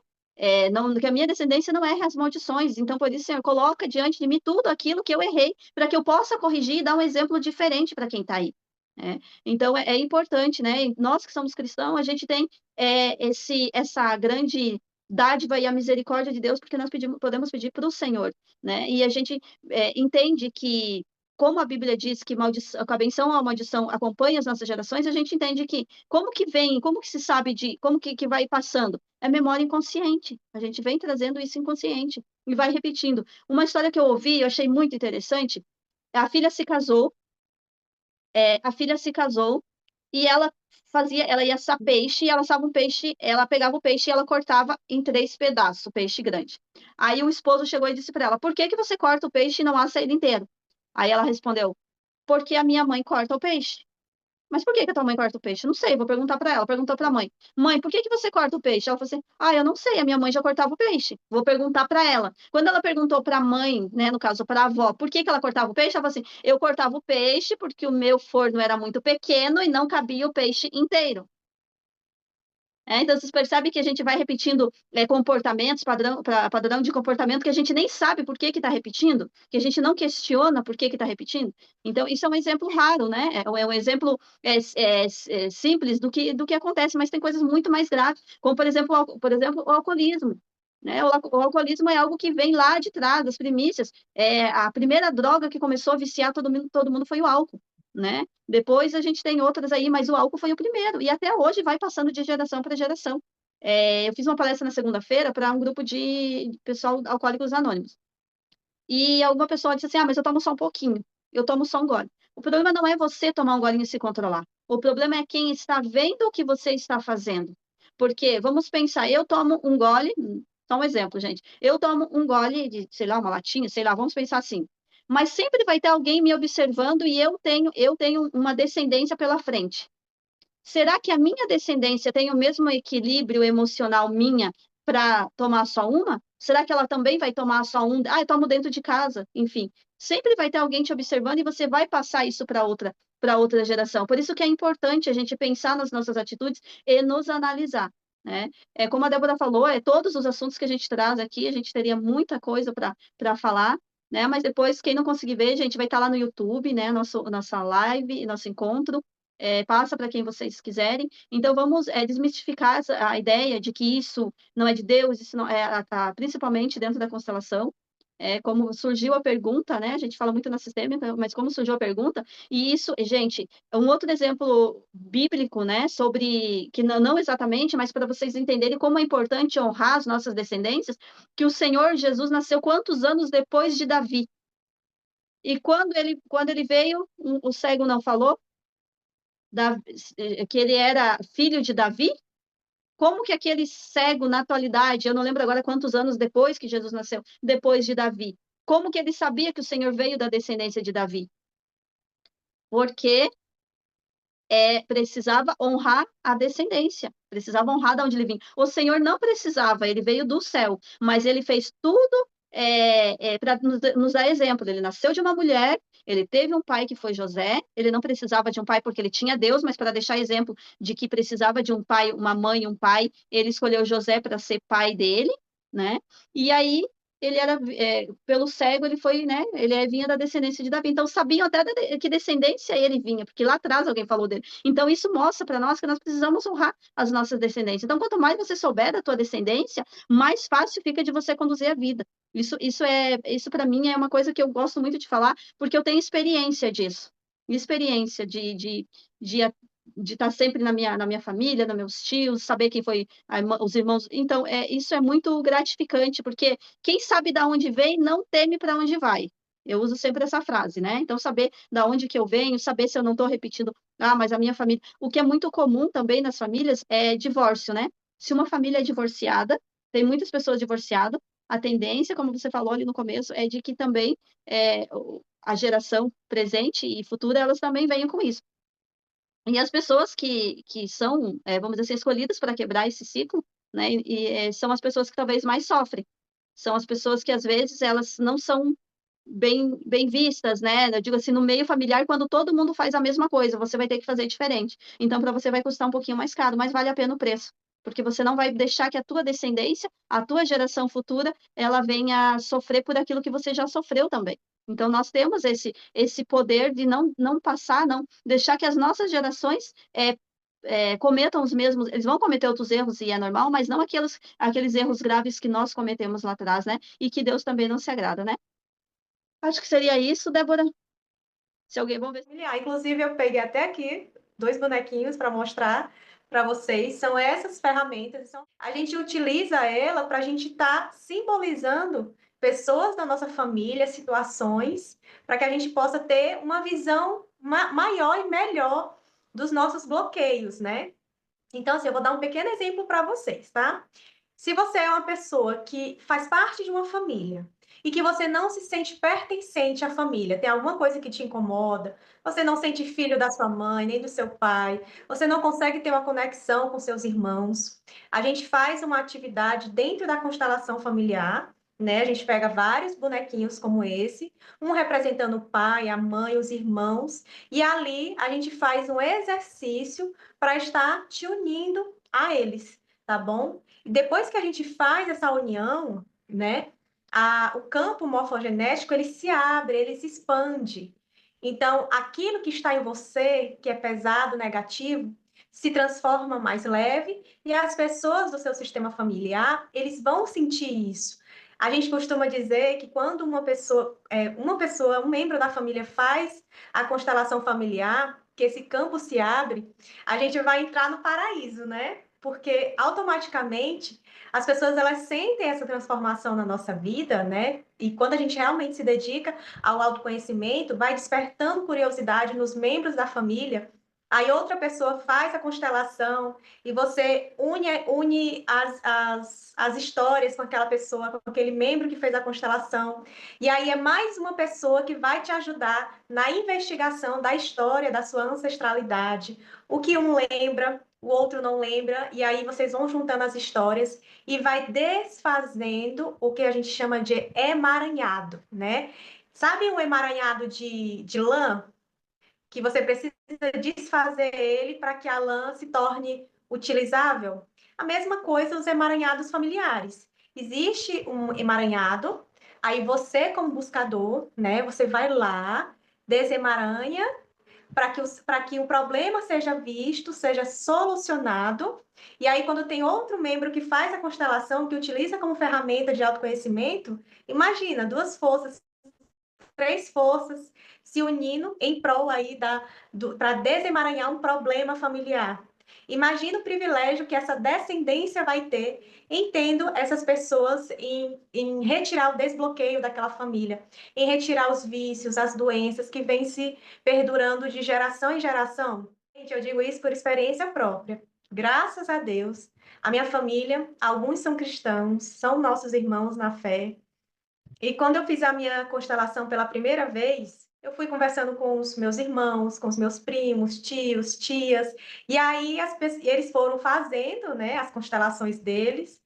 Não, que a minha descendência não erre as maldições. Então, por isso, Senhor, coloca diante de mim tudo aquilo que eu errei, para que eu possa corrigir e dar um exemplo diferente para quem está aí. Então é importante, né, e nós que somos cristãos, a gente tem, essa grande dádiva e a misericórdia de Deus, porque nós podemos pedir para o Senhor, né, e a gente, entende que, como a Bíblia diz que a benção ou a maldição acompanha as nossas gerações, a gente entende que como que se sabe como que vai passando? É memória inconsciente, a gente vem trazendo isso inconsciente e vai repetindo. Uma história que eu ouvi, eu achei muito interessante, a filha se casou, a filha se casou e ela ia assar peixe, e ela assava um peixe, ela pegava o peixe e ela cortava em 3 pedaços, o peixe grande. Aí o esposo chegou e disse para ela: "Por que que você corta o peixe e não assa ele inteiro?" Aí ela respondeu: "Porque a minha mãe corta o peixe." "Mas por que que a tua mãe corta o peixe?" "Não sei, vou perguntar para ela." Perguntou para a mãe: "Mãe, por que que você corta o peixe?" Ela falou assim: "Ah, eu não sei, a minha mãe já cortava o peixe. Vou perguntar para ela." Quando ela perguntou para a mãe, né, no caso para a avó, por que que ela cortava o peixe, ela falou assim: "Eu cortava o peixe porque o meu forno era muito pequeno e não cabia o peixe inteiro." Então vocês percebem que a gente vai repetindo, comportamentos, padrão de comportamento que a gente nem sabe por que está repetindo, que a gente não questiona por que está repetindo. Então isso é um exemplo raro, né, é um exemplo, simples do que acontece, mas tem coisas muito mais graves, como por exemplo, o alcoolismo, né, o alcoolismo é algo que vem lá de trás, das primícias, a primeira droga que começou a viciar todo mundo foi o álcool, né. Depois a gente tem outras aí, mas o álcool foi o primeiro, e até hoje vai passando de geração para geração. Eu fiz uma palestra na segunda-feira para um grupo de pessoal Alcoólicos Anônimos. E alguma pessoa disse assim: "Ah, mas eu tomo só um pouquinho, eu tomo só um gole." O problema não é você tomar um golinho e se controlar, o problema é quem está vendo o que você está fazendo. Porque vamos pensar, eu tomo um gole, só um exemplo, gente, eu tomo um gole de, sei lá, uma latinha, sei lá, vamos pensar assim, mas sempre vai ter alguém me observando e eu tenho uma descendência pela frente. Será que a minha descendência tem o mesmo equilíbrio emocional minha para tomar só uma? Será que ela também vai tomar só um? "Ah, eu tomo dentro de casa", enfim. Sempre vai ter alguém te observando e você vai passar isso para outra geração. Por isso que é importante a gente pensar nas nossas atitudes e nos analisar, né. Como a Débora falou, todos os assuntos que a gente traz aqui, a gente teria muita coisa para falar, né, mas depois quem não conseguir ver, gente, vai estar lá no YouTube, né, nossa live, nosso encontro, passa para quem vocês quiserem. Então vamos, desmistificar a ideia de que isso não é de Deus, isso não é principalmente dentro da constelação, como surgiu a pergunta, né, a gente fala muito na sistêmica, mas como surgiu a pergunta, e isso, gente, um outro exemplo bíblico, né, sobre que não exatamente, mas para vocês entenderem como é importante honrar as nossas descendências, que o Senhor Jesus nasceu quantos anos depois de Davi? E quando ele veio, o cego não falou? Que ele era filho de Davi? Como que aquele cego na atualidade, eu não lembro agora quantos anos depois que Jesus nasceu, depois de Davi, como que ele sabia que o Senhor veio da descendência de Davi? Porque, precisava honrar a descendência, precisava honrar de onde ele vinha. O Senhor não precisava, ele veio do céu, mas ele fez tudo, pra nos dar exemplo. Ele nasceu de uma mulher, ele teve um pai que foi José, ele não precisava de um pai porque ele tinha Deus, mas para deixar exemplo de que precisava de um pai, uma mãe, um pai, ele escolheu José para ser pai dele, né. E aí ele era, pelo cego ele foi, né, ele vinha da descendência de Davi, então sabiam até que descendência ele vinha, porque lá atrás alguém falou dele. Então isso mostra para nós que nós precisamos honrar as nossas descendências. Então quanto mais você souber da tua descendência, mais fácil fica de você conduzir a vida. Isso para mim é uma coisa que eu gosto muito de falar, porque eu tenho experiência disso. Experiência de de estar sempre na minha família, nos meus tios, saber quem foi os irmãos. Então, isso é muito gratificante, porque quem sabe da onde vem não teme para onde vai. Eu uso sempre essa frase, né? Então, saber da onde que eu venho, saber se eu não estou repetindo, mas a minha família. O que é muito comum também nas famílias é divórcio, né? Se uma família é divorciada, tem muitas pessoas divorciadas, a tendência, como você falou ali no começo, é de que também a geração presente e futura, elas também venham com isso. E as pessoas que são, vamos dizer assim, escolhidas para quebrar esse ciclo, né, são as pessoas que talvez mais sofrem. São as pessoas que, às vezes, elas não são bem vistas, né, eu digo assim, no meio familiar, quando todo mundo faz a mesma coisa, você vai ter que fazer diferente. Então, para você vai custar um pouquinho mais caro, mas vale a pena o preço, porque você não vai deixar que a tua descendência, a tua geração futura, ela venha sofrer por aquilo que você já sofreu também. Então, nós temos esse poder de não passar, não deixar que as nossas gerações cometam os mesmos. Eles vão cometer outros erros e é normal, mas não aqueles erros graves que nós cometemos lá atrás, né? E que Deus também não se agrada, né? Acho que seria isso, Débora. Se alguém, vamos ver. Familiar. Inclusive, eu peguei até aqui 2 bonequinhos para mostrar para vocês. São essas ferramentas. A gente utiliza ela para a gente estar simbolizando pessoas da nossa família, situações, para que a gente possa ter uma visão maior e melhor dos nossos bloqueios, né? Então, assim, eu vou dar um pequeno exemplo para vocês, tá? Se você é uma pessoa que faz parte de uma família e que você não se sente pertencente à família, tem alguma coisa que te incomoda, você não sente filho da sua mãe, nem do seu pai, você não consegue ter uma conexão com seus irmãos, a gente faz uma atividade dentro da constelação familiar, né? A gente pega vários bonequinhos como esse, um representando o pai, a mãe, os irmãos, e ali a gente faz um exercício para estar te unindo a eles, tá bom? E depois que a gente faz essa união, né, o campo morfogenético ele se abre, ele se expande. Então, aquilo que está em você, que é pesado, negativo, se transforma mais leve e as pessoas do seu sistema familiar, eles vão sentir isso. A gente costuma dizer que quando um membro da família faz a constelação familiar, que esse campo se abre, a gente vai entrar no paraíso, né? Porque automaticamente as pessoas elas sentem essa transformação na nossa vida, né? E quando a gente realmente se dedica ao autoconhecimento, vai despertando curiosidade nos membros da família. Aí outra pessoa faz a constelação e você une as histórias com aquela pessoa, com aquele membro que fez a constelação. E aí é mais uma pessoa que vai te ajudar na investigação da história da sua ancestralidade. O que um lembra, o outro não lembra, e aí vocês vão juntando as histórias e vai desfazendo o que a gente chama de emaranhado, né? Sabe um emaranhado de lã? Que você precisa desfazer ele para que a lã se torne utilizável? A mesma coisa os emaranhados familiares. Existe um emaranhado, aí você, como buscador, né, você vai lá, desemaranha para que o problema seja visto, seja solucionado. E aí, quando tem outro membro que faz a constelação, que utiliza como ferramenta de autoconhecimento, imagina, duas forças, três forças se unindo em prol aí para desemaranhar um problema familiar. Imagina o privilégio que essa descendência vai ter em tendo essas pessoas em retirar o desbloqueio daquela família, em retirar os vícios, as doenças que vêm se perdurando de geração em geração. Gente, eu digo isso por experiência própria. Graças a Deus, a minha família, alguns são cristãos, são nossos irmãos na fé, e quando eu fiz a minha constelação pela primeira vez, eu fui conversando com os meus irmãos, com os meus primos, tios, tias, e aí eles foram fazendo, né, as constelações deles,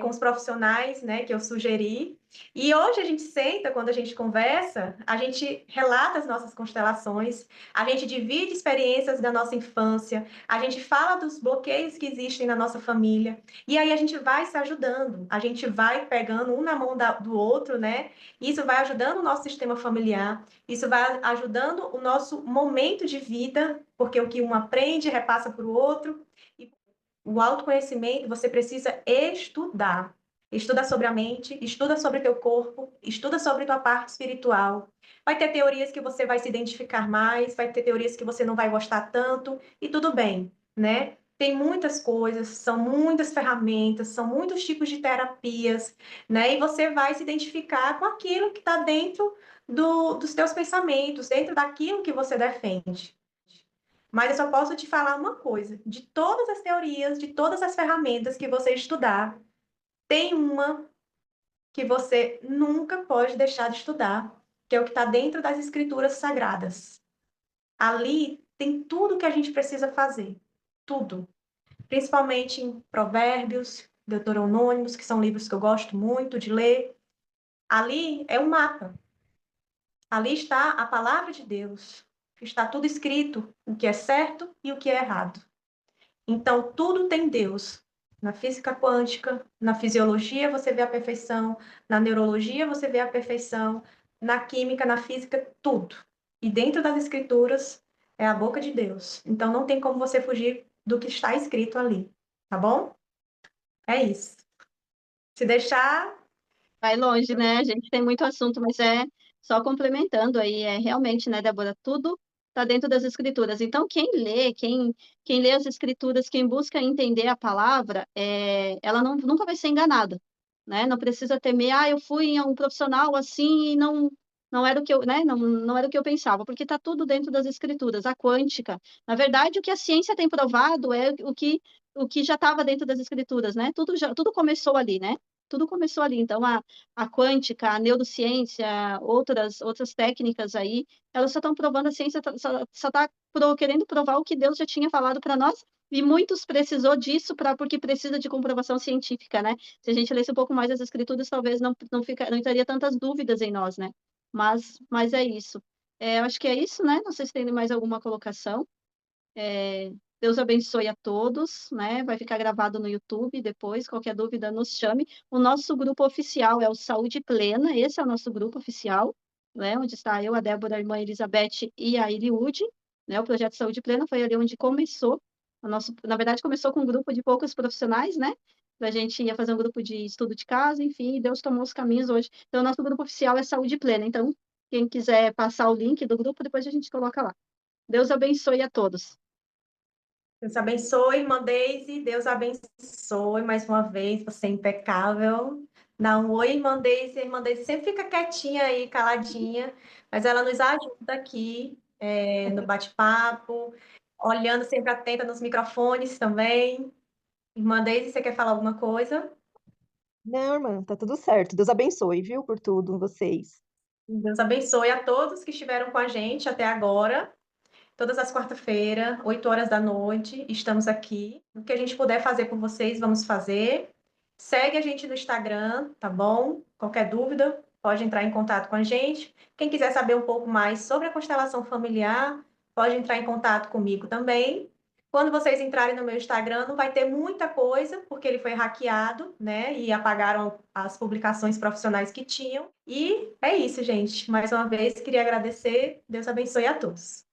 com os profissionais, né, que eu sugeri. E hoje a gente senta, quando a gente conversa, a gente relata as nossas constelações, a gente divide experiências da nossa infância, a gente fala dos bloqueios que existem na nossa família, e aí a gente vai se ajudando, a gente vai pegando um na mão do outro, né? Isso vai ajudando o nosso sistema familiar, isso vai ajudando o nosso momento de vida, porque o que um aprende repassa para o outro. O autoconhecimento, você precisa estudar. Estuda sobre a mente, estuda sobre teu corpo, estuda sobre tua parte espiritual. Vai ter teorias que você vai se identificar mais, vai ter teorias que você não vai gostar tanto, e tudo bem, né? Tem muitas coisas, são muitas ferramentas, são muitos tipos de terapias, né? E você vai se identificar com aquilo que está dentro dos teus pensamentos, dentro daquilo que você defende. Mas eu só posso te falar uma coisa: de todas as teorias, de todas as ferramentas que você estudar, tem uma que você nunca pode deixar de estudar, que é o que está dentro das escrituras sagradas. Ali tem tudo que a gente precisa fazer, tudo. Principalmente em Provérbios, Deuteronômios, que são livros que eu gosto muito de ler. Ali é um mapa. Ali está a palavra de Deus. Está tudo escrito, o que é certo e o que é errado. Então, tudo tem Deus. Na física quântica, na fisiologia você vê a perfeição, na neurologia você vê a perfeição, na química, na física, tudo. E dentro das escrituras é a boca de Deus. Então não tem como você fugir do que está escrito ali, tá bom? É isso. Se deixar, Vai longe, eu né? A gente tem muito assunto, mas é só complementando aí, é realmente, né, Débora, tudo está dentro das escrituras. Então, quem lê as escrituras, quem busca entender a palavra, ela nunca vai ser enganada, né? Não precisa temer, eu fui em um profissional assim e não era o que eu, né? Não era o que eu pensava, porque está tudo dentro das escrituras. A quântica, na verdade, o que a ciência tem provado é o que já estava dentro das escrituras, né? Tudo começou ali, né? Tudo começou ali. Então, a quântica, a neurociência, outras técnicas aí, elas só estão provando, a ciência só está querendo provar o que Deus já tinha falado para nós, e muitos precisou disso porque precisa de comprovação científica, né? Se a gente lesse um pouco mais as escrituras, talvez não entraria tantas dúvidas em nós, né? Mas é isso. Eu acho que é isso, né? Não sei se tem mais alguma colocação. Deus abençoe a todos, né? Vai ficar gravado no YouTube depois. Qualquer dúvida, nos chame. O nosso grupo oficial é o Saúde Plena, esse é o nosso grupo oficial, né? Onde está eu, a Débora, a irmã Elizabeth e a Eliude, né? O projeto Saúde Plena foi ali onde começou. Na verdade, começou com um grupo de poucos profissionais, né? A gente ia fazer um grupo de estudo de casa, enfim, e Deus tomou os caminhos hoje. Então, o nosso grupo oficial é Saúde Plena. Então, quem quiser passar o link do grupo, depois a gente coloca lá. Deus abençoe a todos. Deus abençoe, irmã Deise. Deus abençoe mais uma vez, você é impecável. Dá um oi, irmã Deise. A irmã Deise sempre fica quietinha aí, caladinha, mas ela nos ajuda aqui, no bate-papo, olhando sempre atenta nos microfones também. Irmã Deise, você quer falar alguma coisa? Não, irmã, tá tudo certo. Deus abençoe, viu, por tudo, vocês. Deus abençoe a todos que estiveram com a gente até agora. Todas as quarta-feiras, 8 horas da noite, estamos aqui. O que a gente puder fazer por vocês, vamos fazer. Segue a gente no Instagram, tá bom? Qualquer dúvida, pode entrar em contato com a gente. Quem quiser saber um pouco mais sobre a constelação familiar, pode entrar em contato comigo também. Quando vocês entrarem no meu Instagram, não vai ter muita coisa, porque ele foi hackeado, né? E apagaram as publicações profissionais que tinham. E é isso, gente. Mais uma vez, queria agradecer. Deus abençoe a todos.